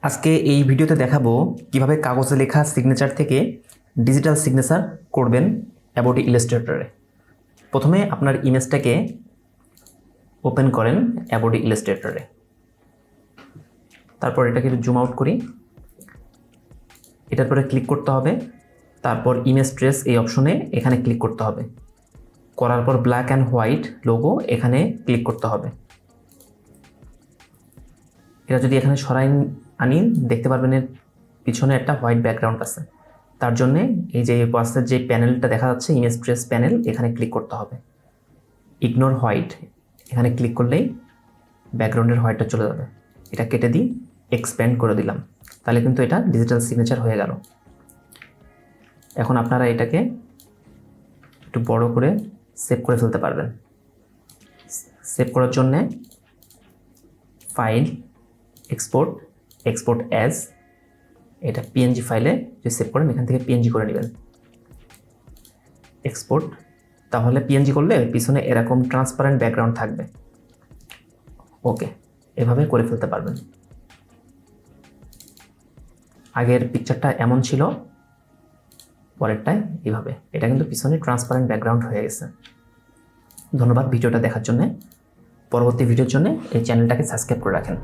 আজকে এই ভিডিওতে দেখাবো কিভাবে কাগজে লেখা সিগনেচার থেকে ডিজিটাল সিগনেচার করবেন অ্যাডোবি ইলাস্ট্রেটরে। প্রথমে আপনার ইমেজটাকে ওপেন করেন অ্যাডোবি ইলাস্ট্রেটরে। তারপর এটাকে জুম আউট করি, এটার পরে ক্লিক করতে হবে। তারপর ইমেজ ট্রেস এই অপশনে এখানে ক্লিক করতে হবে। করার পর ব্ল্যাক অ্যান্ড হোয়াইট লোগো এখানে ক্লিক করতে হবে। এটা যদি এখানে সরাই আনি দেখতে পারবেন এর পিছনে একটা হোয়াইট ব্যাকগ্রাউন্ড আছে। তার জন্যে এই যে পাশের যে প্যানেলটা দেখা যাচ্ছে ইমেজ ট্রেস প্যানেল, এখানে ক্লিক করতে হবে। ইগনোর হোয়াইট এখানে ক্লিক করলেই ব্যাকগ্রাউন্ডের হোয়াইটটা চলে যাবে। এটা কেটে দিই, এক্সপ্যান্ড করে দিলাম, তাহলে কিন্তু এটা ডিজিটাল সিগনেচার হয়ে গেল। এখন আপনারা এটাকে একটু বড় করে সেভ করে ফেলতে পারবেন। সেভ করার জন্যে ফাইল, এক্সপোর্ট, এক্সপোর্ট অ্যাজ, এটা পিএনজি ফাইলে যে সেভ করেন এখান থেকে পিএনজি করে নেবেন। এক্সপোর্ট, তাহলে পিএনজি করলে পিছনে এরকম ট্রান্সপারেন্ট ব্যাকগ্রাউন্ড থাকবে। ওকে, এভাবে করে ফেলতে পারবেন। আগের পিকচারটা এমন ছিল, পরেরটায় এইভাবে। এটা কিন্তু পিছনে ট্রান্সপারেন্ট ব্যাকগ্রাউন্ড হয়ে গেছে। ধন্যবাদ ভিডিওটা দেখার জন্য। পরবর্তী ভিডিওর জন্য এই চ্যানেলটাকে সাবস্ক্রাইব করে রাখেন।